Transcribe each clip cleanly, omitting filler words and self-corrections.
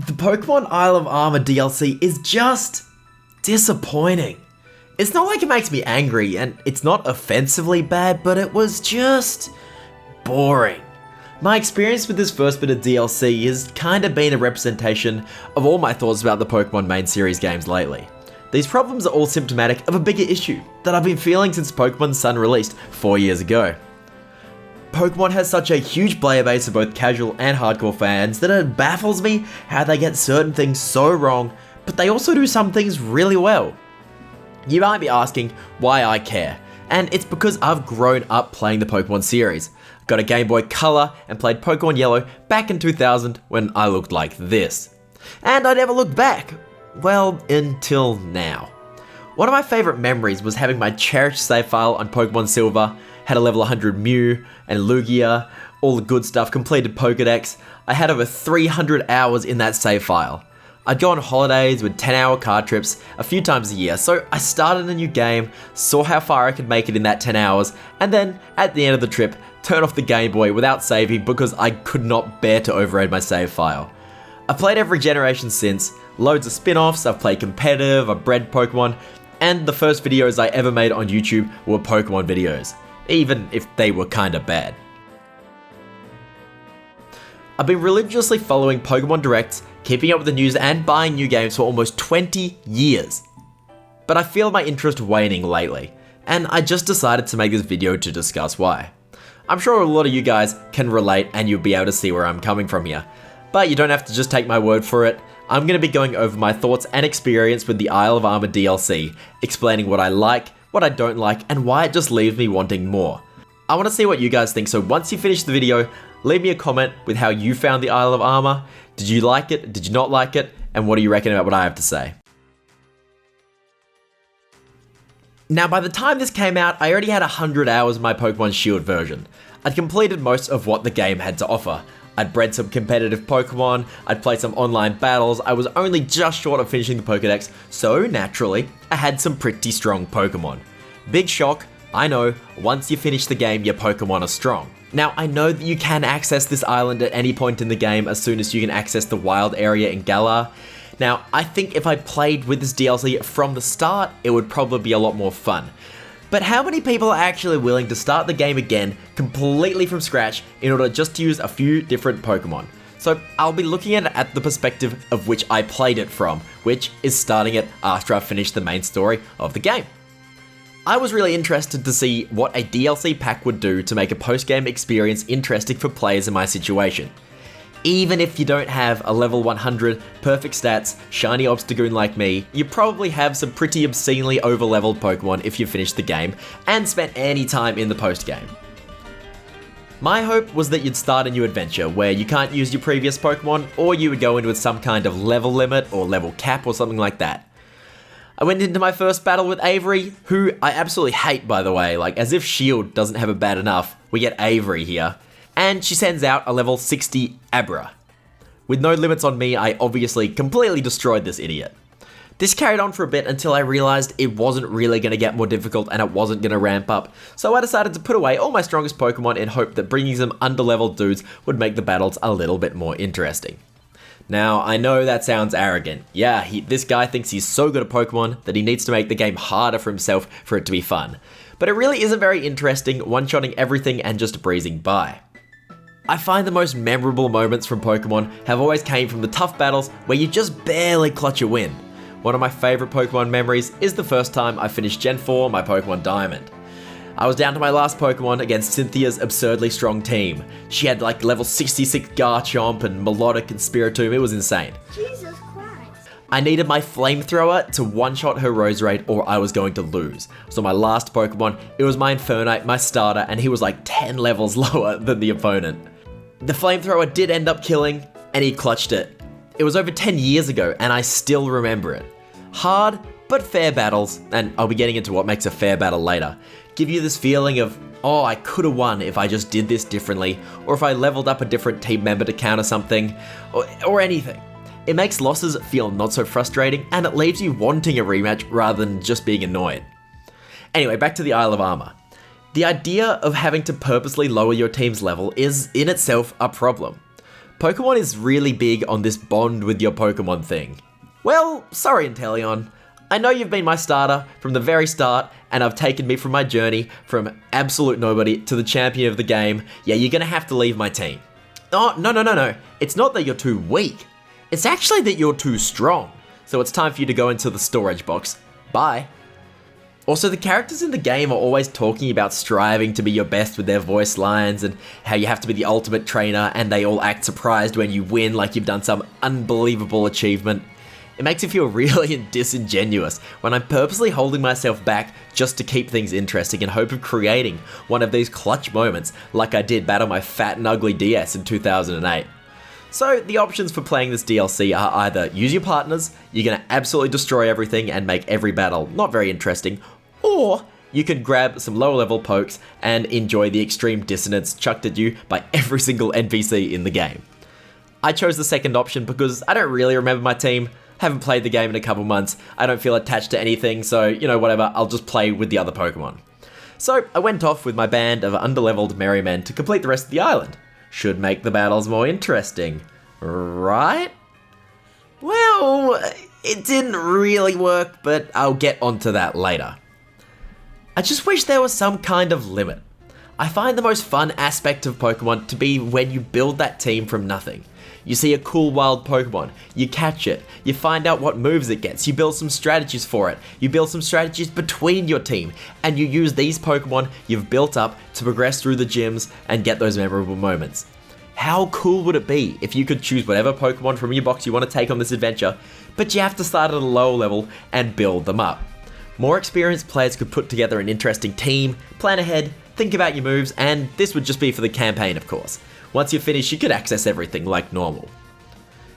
The Pokemon Isle of Armor DLC is just disappointing. It's not like it makes me angry, and it's not offensively bad, but it was just boring. My experience with this first bit of DLC has kinda been a representation of all my thoughts about the Pokemon main series games lately. These problems are all symptomatic of a bigger issue that I've been feeling since Pokemon Sun released 4 years ago. Pokemon has such a huge player base of both casual and hardcore fans that it baffles me how they get certain things so wrong, but they also do some things really well. You might be asking why I care, and it's because I've grown up playing the Pokemon series. Got a Game Boy Color and played Pokemon Yellow back in 2000 when I looked like this. And I never looked back. Well, until now. One of my favourite memories was having my cherished save file on Pokemon Silver, had a level 100 Mew and Lugia, all the good stuff, completed Pokedex. I had over 300 hours in that save file. I'd go on holidays with 10-hour car trips a few times a year, so I started a new game, saw how far I could make it in that 10 hours, and then, at the end of the trip, turn off the Game Boy without saving because I could not bear to override my save file. I've played every generation since, loads of spin-offs, I've played competitive, I've bred Pokemon, and the first videos I ever made on YouTube were Pokemon videos, even if they were kinda bad. I've been religiously following Pokemon Directs, keeping up with the news and buying new games for almost 20 years. But I feel my interest waning lately, and I just decided to make this video to discuss why. I'm sure a lot of you guys can relate and you'll be able to see where I'm coming from here. But you don't have to just take my word for it. I'm going to be going over my thoughts and experience with the Isle of Armor DLC, explaining what I like, what I don't like, and why it just leaves me wanting more. I want to see what you guys think, so once you finish the video, leave me a comment with how you found the Isle of Armor. Did you like it? Did you not like it? And what do you reckon about what I have to say? Now, by the time this came out, I already had 100 hours of my Pokemon Shield version. I'd completed most of what the game had to offer. I'd bred some competitive Pokemon, I'd played some online battles, I was only just short of finishing the Pokedex, so naturally, I had some pretty strong Pokemon. Big shock, I know, once you finish the game, your Pokemon are strong. Now, I know that you can access this island at any point in the game as soon as you can access the wild area in Galar. Now, I think if I played with this DLC from the start, it would probably be a lot more fun. But how many people are actually willing to start the game again completely from scratch in order just to use a few different Pokemon? So I'll be looking at it at the perspective of which I played it from, which is starting it after I finished the main story of the game. I was really interested to see what a DLC pack would do to make a post-game experience interesting for players in my situation. Even if you don't have a level 100, perfect stats, shiny Obstagoon like me, you probably have some pretty obscenely over-leveled Pokemon if you finish the game and spent any time in the post-game. My hope was that you'd start a new adventure where you can't use your previous Pokemon, or you would go in with some kind of level limit or level cap or something like that. I went into my first battle with Avery, who I absolutely hate, by the way, like as if Shield doesn't have it bad enough, we get Avery here. And she sends out a level 60 Abra. With no limits on me, I obviously completely destroyed this idiot. This carried on for a bit until I realized it wasn't really going to get more difficult and it wasn't going to ramp up, so I decided to put away all my strongest Pokemon in hope that bringing some underleveled dudes would make the battles a little bit more interesting. Now, I know that sounds arrogant. Yeah, this guy thinks he's so good at Pokemon that he needs to make the game harder for himself for it to be fun. But it really isn't very interesting, one-shotting everything and just breezing by. I find the most memorable moments from Pokemon have always came from the tough battles where you just barely clutch a win. One of my favourite Pokemon memories is the first time I finished Gen 4 my Pokemon Diamond. I was down to my last Pokemon against Cynthia's absurdly strong team. She had like level 66 Garchomp and Melodic and Spiritomb, it was insane. Jesus Christ. I needed my Flamethrower to one-shot her Roserade or I was going to lose. So my last Pokemon, it was my Infernape, my starter, and he was like 10 levels lower than the opponent. The Flamethrower did end up killing, and he clutched it. It was over 10 years ago, and I still remember it. Hard, but fair battles, and I'll be getting into what makes a fair battle later, give you this feeling of, oh, I could have won if I just did this differently, or if I leveled up a different team member to counter something, or anything. It makes losses feel not so frustrating, and it leaves you wanting a rematch rather than just being annoyed. Anyway, back to the Isle of Armor. The idea of having to purposely lower your team's level is in itself a problem. Pokemon is really big on this bond with your Pokemon thing. Well, sorry Inteleon. I know you've been my starter from the very start, and have taken me from my journey from absolute nobody to the champion of the game. Yeah, you're gonna have to leave my team. Oh, no. It's not that you're too weak. It's actually that you're too strong. So it's time for you to go into the storage box. Bye. Also, the characters in the game are always talking about striving to be your best with their voice lines and how you have to be the ultimate trainer, and they all act surprised when you win like you've done some unbelievable achievement. It makes me feel really disingenuous when I'm purposely holding myself back just to keep things interesting in hope of creating one of these clutch moments like I did battle my fat and ugly DS in 2008. So the options for playing this DLC are either use your partners, you're gonna absolutely destroy everything and make every battle not very interesting, or you can grab some lower level pokes and enjoy the extreme dissonance chucked at you by every single NPC in the game. I chose the second option because I don't really remember my team, haven't played the game in a couple months, I don't feel attached to anything, so whatever, I'll just play with the other Pokemon. So I went off with my band of underleveled merry men to complete the rest of the island. Should make the battles more interesting, right? Well, it didn't really work, but I'll get onto that later. I just wish there was some kind of limit. I find the most fun aspect of Pokemon to be when you build that team from nothing. You see a cool wild Pokemon, you catch it, you find out what moves it gets, you build some strategies for it, you build some strategies between your team, and you use these Pokemon you've built up to progress through the gyms and get those memorable moments. How cool would it be if you could choose whatever Pokemon from your box you want to take on this adventure, but you have to start at a low level and build them up? More experienced players could put together an interesting team, plan ahead, think about your moves, and this would just be for the campaign, of course. Once you're finished, you could access everything like normal.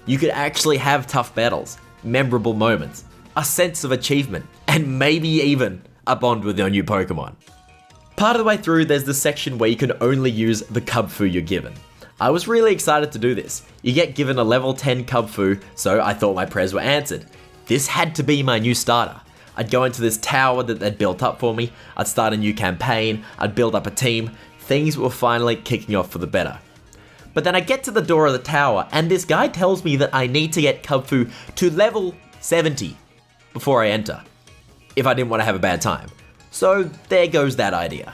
You could actually have tough battles, memorable moments, a sense of achievement, and maybe even a bond with your new Pokemon. Part of the way through, there's the section where you can only use the Cubfu you're given. I was really excited to do this. You get given a level 10 Cubfu, so I thought my prayers were answered. This had to be my new starter. I'd go into this tower that they'd built up for me, I'd start a new campaign, I'd build up a team, things were finally kicking off for the better. But then I get to the door of the tower, and this guy tells me that I need to get Cubfu to level 70 before I enter, if I didn't want to have a bad time. So there goes that idea.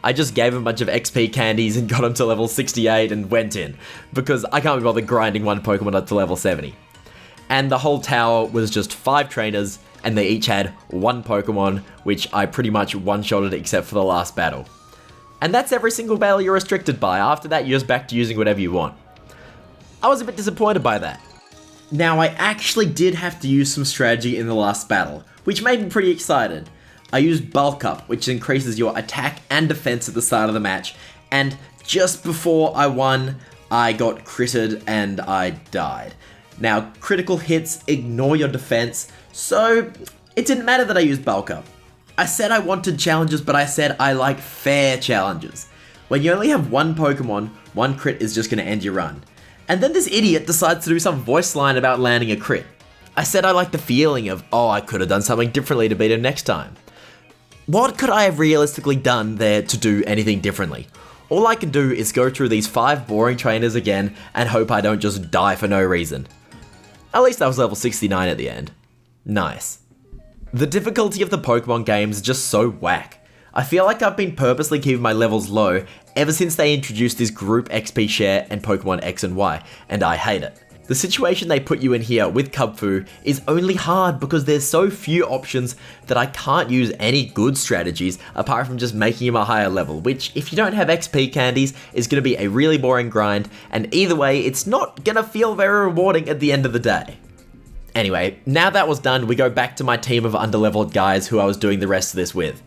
I just gave him a bunch of XP candies and got him to level 68 and went in, because I can't be bothered grinding one Pokemon up to level 70. And the whole tower was just 5 trainers, and they each had one Pokemon, which I pretty much one-shotted except for the last battle. And that's every single battle you're restricted by. After that, you're just back to using whatever you want. I was a bit disappointed by that. Now, I actually did have to use some strategy in the last battle, which made me pretty excited. I used Bulk Up, which increases your attack and defense at the start of the match, and just before I won, I got critted and I died. Now, critical hits ignore your defense, so it didn't matter that I used Bulk Up. I said I wanted challenges, but I said I like fair challenges. When you only have one Pokemon, one crit is just going to end your run. And then this idiot decides to do some voice line about landing a crit. I said I like the feeling of, oh, I could have done something differently to beat him next time. What could I have realistically done there to do anything differently? All I can do is go through these 5 boring trainers again and hope I don't just die for no reason. At least I was level 69 at the end. Nice. The difficulty of the Pokemon games is just so whack. I feel like I've been purposely keeping my levels low ever since they introduced this group XP share and Pokemon X and Y, and I hate it. The situation they put you in here with Cubfu is only hard because there's so few options that I can't use any good strategies apart from just making him a higher level, which if you don't have XP candies is going to be a really boring grind, and either way it's not going to feel very rewarding at the end of the day. Anyway, now that was done, we go back to my team of underleveled guys who I was doing the rest of this with.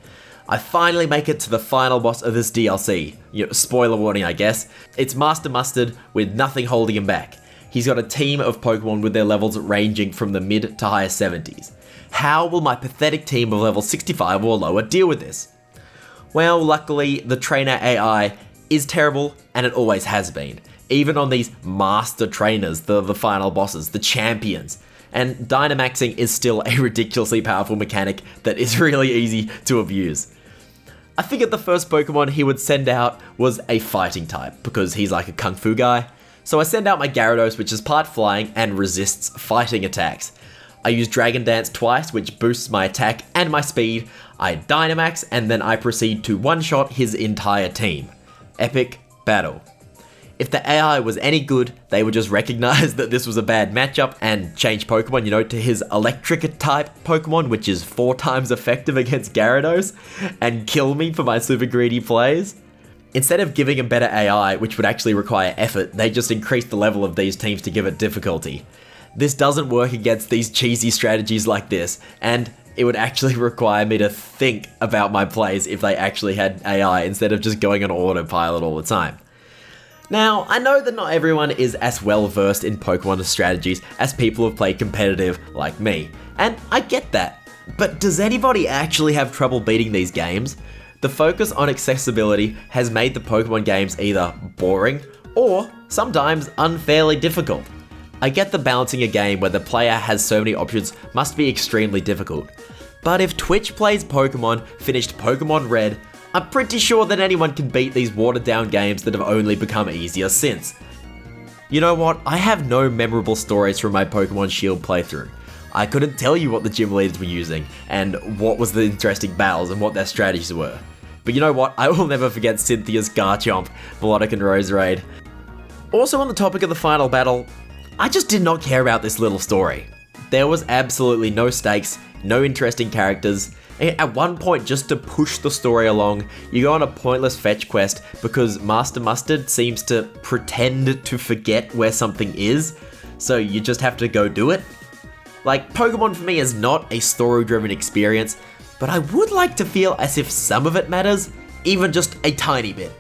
I finally make it to the final boss of this DLC. Spoiler warning, I guess. It's Master Mustard with nothing holding him back. He's got a team of Pokemon with their levels ranging from the mid to higher 70s. How will my pathetic team of level 65 or lower deal with this? Well, luckily, the trainer AI is terrible, and it always has been. Even on these master trainers, the final bosses, the champions. And Dynamaxing is still a ridiculously powerful mechanic that is really easy to abuse. I figured the first Pokemon he would send out was a fighting type, because he's like a Kung Fu guy. So I send out my Gyarados, which is part flying and resists fighting attacks. I use Dragon Dance twice, which boosts my attack and my speed. I Dynamax, and then I proceed to one-shot his entire team. Epic battle. If the AI was any good, they would just recognize that this was a bad matchup and change Pokemon, to his electric type Pokemon, which is 4 times effective against Gyarados, and kill me for my super greedy plays. Instead of giving a better AI, which would actually require effort, they just increase the level of these teams to give it difficulty. This doesn't work against these cheesy strategies like this, and it would actually require me to think about my plays if they actually had AI instead of just going on autopilot all the time. Now, I know that not everyone is as well versed in Pokemon strategies as people who have played competitive like me, and I get that. But does anybody actually have trouble beating these games? The focus on accessibility has made the Pokemon games either boring or sometimes unfairly difficult. I get the balancing a game where the player has so many options must be extremely difficult. But if Twitch Plays Pokemon finished Pokemon Red, I'm pretty sure that anyone can beat these watered down games that have only become easier since. You know what? I have no memorable stories from my Pokemon Shield playthrough. I couldn't tell you what the gym leaders were using, and what was the interesting battles and what their strategies were. But you know what? I will never forget Cynthia's Garchomp, Melodic and Roserade. Also on the topic of the final battle, I just did not care about this little story. There was absolutely no stakes, no interesting characters. At one point, just to push the story along, you go on a pointless fetch quest because Master Mustard seems to pretend to forget where something is, so you just have to go do it. Like, Pokemon for me is not a story-driven experience, but I would like to feel as if some of it matters, even just a tiny bit.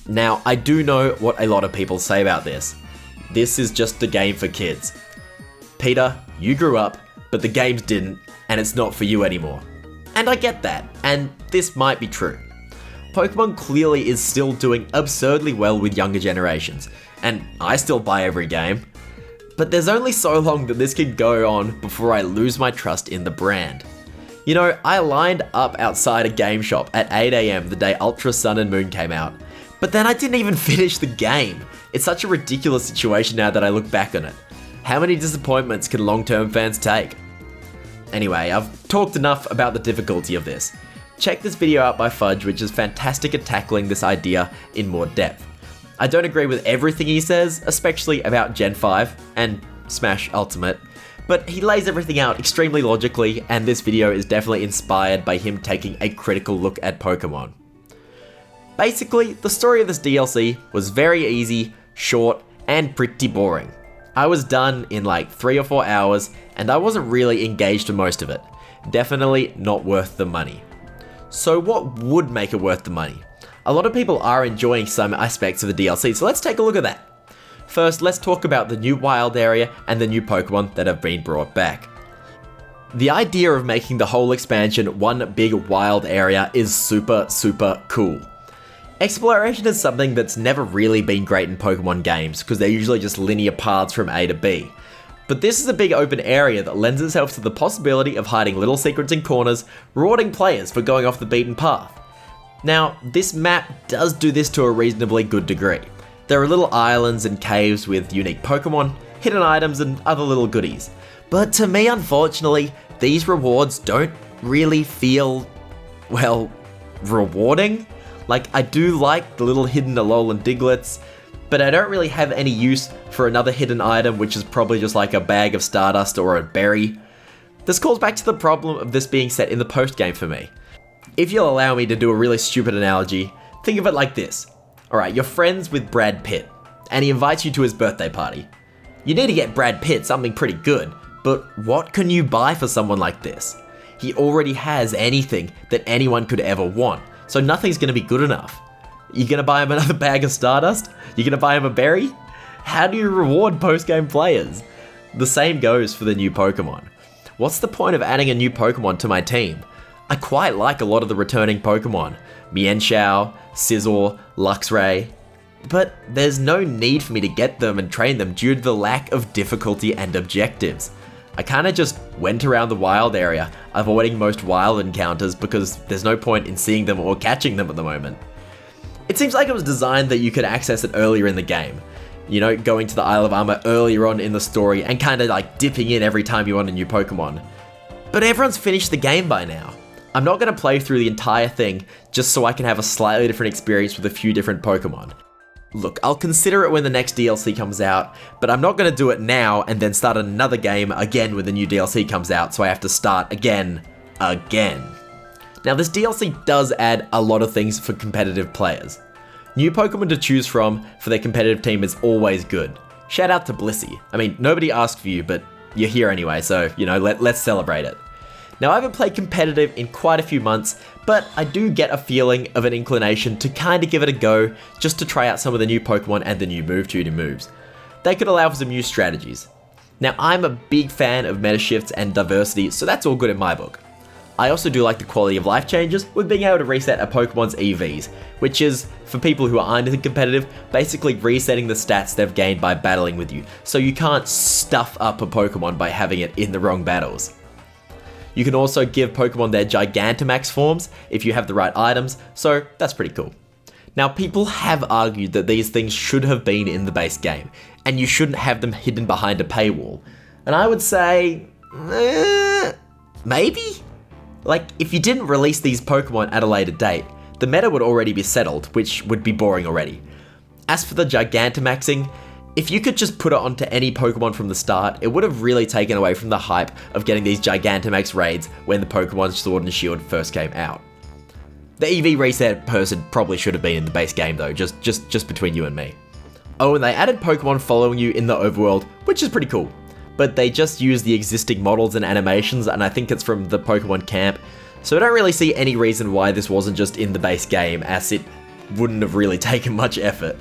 Now, I do know what a lot of people say about this. This is just a game for kids. Peter, you grew up, but the games didn't, and it's not for you anymore. And I get that, and this might be true. Pokemon clearly is still doing absurdly well with younger generations, and I still buy every game. But there's only so long that this can go on before I lose my trust in the brand. You know, I lined up outside a game shop at 8 AM the day Ultra Sun and Moon came out, but then I didn't even finish the game. It's such a ridiculous situation now that I look back on it. How many disappointments can long-term fans take? Anyway, I've talked enough about the difficulty of this. Check this video out by Fudge, which is fantastic at tackling this idea in more depth. I don't agree with everything he says, especially about Gen 5 and Smash Ultimate, but he lays everything out extremely logically, and this video is definitely inspired by him taking a critical look at Pokemon. Basically, the story of this DLC was very easy, short, and pretty boring. I was done in like 3 or 4 hours, and I wasn't really engaged for most of it. Definitely not worth the money. So what would make it worth the money? A lot of people are enjoying some aspects of the DLC, so let's take a look at that. First, let's talk about the new wild area and the new Pokemon that have been brought back. The idea of making the whole expansion one big wild area is super cool. Exploration is something that's never really been great in Pokemon games, because they're usually just linear paths from A to B. But this is a big open area that lends itself to the possibility of hiding little secrets in corners, rewarding players for going off the beaten path. Now, this map does do this to a reasonably good degree. There are little islands and caves with unique Pokemon, hidden items, and other little goodies. But to me, unfortunately, these rewards don't really feel, well, rewarding. Like, I do like the little hidden Alolan Diglets, but I don't really have any use for another hidden item, which is probably just like a bag of Stardust or a berry. This calls back to the problem of this being set in the post-game for me. If you'll allow me to do a really stupid analogy, think of it like this. Alright, you're friends with Brad Pitt, and he invites you to his birthday party. You need to get Brad Pitt something pretty good, but what can you buy for someone like this? He already has anything that anyone could ever want, so nothing's going to be good enough. You going to buy him another bag of Stardust? You going to buy him a berry? How do you reward post-game players? The same goes for the new Pokemon. What's the point of adding a new Pokemon to my team? I quite like a lot of the returning Pokemon. Mienshao, Scizor, Luxray. But there's no need for me to get them and train them due to the lack of difficulty and objectives. I kinda just went around the wild area, avoiding most wild encounters because there's no point in seeing them or catching them at the moment. It seems like it was designed that you could access it earlier in the game. You know, going to the Isle of Armor earlier on in the story and kind of like dipping in every time you want a new Pokemon. But everyone's finished the game by now. I'm not going to play through the entire thing just so I can have a slightly different experience with a few different Pokemon. Look, I'll consider it when the next DLC comes out, but I'm not going to do it now and then start another game again when the new DLC comes out, so I have to start again. Now, this DLC does add a lot of things for competitive players. New Pokemon to choose from for their competitive team is always good. Shout out to Blissey. I mean, nobody asked for you, but you're here anyway, so, you know, let's celebrate it. Now, I haven't played competitive in quite a few months, but I do get a feeling of an inclination to kind of give it a go, just to try out some of the new Pokemon and the new move tuning moves. They could allow for some new strategies. Now, I'm a big fan of meta shifts and diversity, so that's all good in my book. I also do like the quality of life changes with being able to reset a Pokemon's EVs, which is, for people who aren't into competitive, basically resetting the stats they've gained by battling with you, so you can't stuff up a Pokemon by having it in the wrong battles. You can also give Pokemon their Gigantamax forms if you have the right items, so that's pretty cool. Now, people have argued that these things should have been in the base game, and you shouldn't have them hidden behind a paywall. And I would say, maybe? Like, if you didn't release these Pokemon at a later date, the meta would already be settled, which would be boring already. As for the Gigantamaxing, if you could just put it onto any Pokemon from the start, it would have really taken away from the hype of getting these Gigantamax raids when the Pokemon Sword and Shield first came out. The EV reset person probably should have been in the base game though, just between you and me. Oh, and they added Pokemon following you in the overworld, which is pretty cool. But they just use the existing models and animations, and I think it's from the Pokemon camp, so I don't really see any reason why this wasn't just in the base game, as it wouldn't have really taken much effort.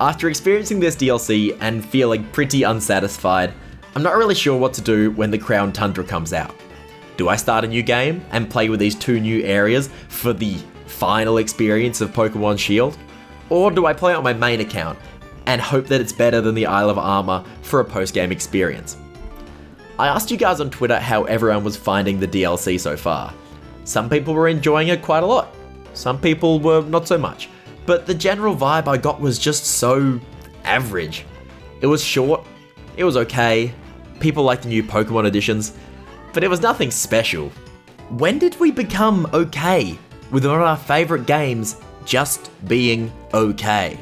After experiencing this DLC and feeling pretty unsatisfied, I'm not really sure what to do when the Crown Tundra comes out. Do I start a new game and play with these two new areas for the final experience of Pokemon Shield? Or do I play on my main account and hope that it's better than the Isle of Armor for a post-game experience? I asked you guys on Twitter how everyone was finding the DLC so far. Some people were enjoying it quite a lot. Some people were not so much. But the general vibe I got was just so average. It was short, it was okay, people liked the new Pokemon editions, but it was nothing special. When did we become okay with one of our favourite games just being okay?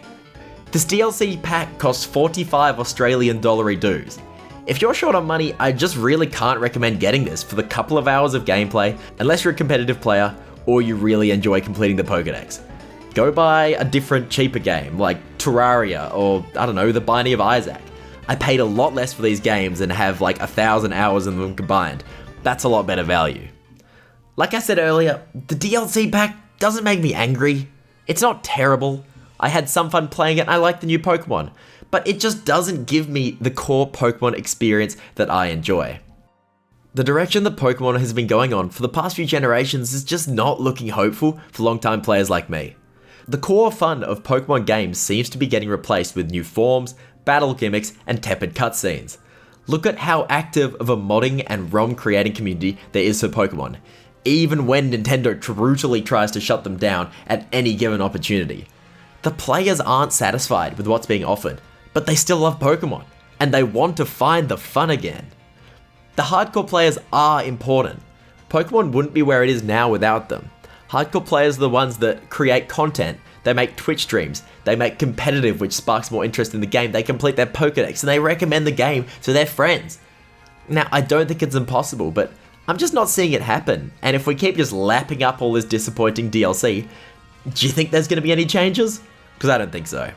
This DLC pack costs 45 Australian dollar dues. If you're short on money, I just really can't recommend getting this for the couple of hours of gameplay, unless you're a competitive player or you really enjoy completing the Pokedex. Go buy a different, cheaper game, like Terraria, or, I don't know, the Binding of Isaac. I paid a lot less for these games and have like 1,000 hours in them combined. That's a lot better value. Like I said earlier, the DLC pack doesn't make me angry. It's not terrible. I had some fun playing it and I like the new Pokemon, but it just doesn't give me the core Pokemon experience that I enjoy. The direction that Pokemon has been going on for the past few generations is just not looking hopeful for long-time players like me. The core fun of Pokemon games seems to be getting replaced with new forms, battle gimmicks, and tepid cutscenes. Look at how active of a modding and ROM creating community there is for Pokemon, even when Nintendo brutally tries to shut them down at any given opportunity. The players aren't satisfied with what's being offered, but they still love Pokemon, and they want to find the fun again. The hardcore players are important. Pokemon wouldn't be where it is now without them. Hardcore players are the ones that create content, they make Twitch streams, they make competitive which sparks more interest in the game, they complete their Pokedex, and they recommend the game to their friends. Now, I don't think it's impossible, but I'm just not seeing it happen, and if we keep just lapping up all this disappointing DLC, do you think there's going to be any changes? Because I don't think so.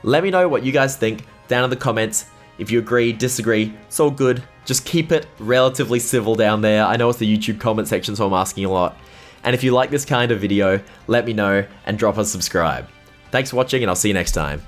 Let me know what you guys think down in the comments. If you agree, disagree, it's all good. Just keep it relatively civil down there. I know it's the YouTube comment section, so I'm asking a lot. And if you like this kind of video, let me know and drop a subscribe. Thanks for watching, and I'll see you next time.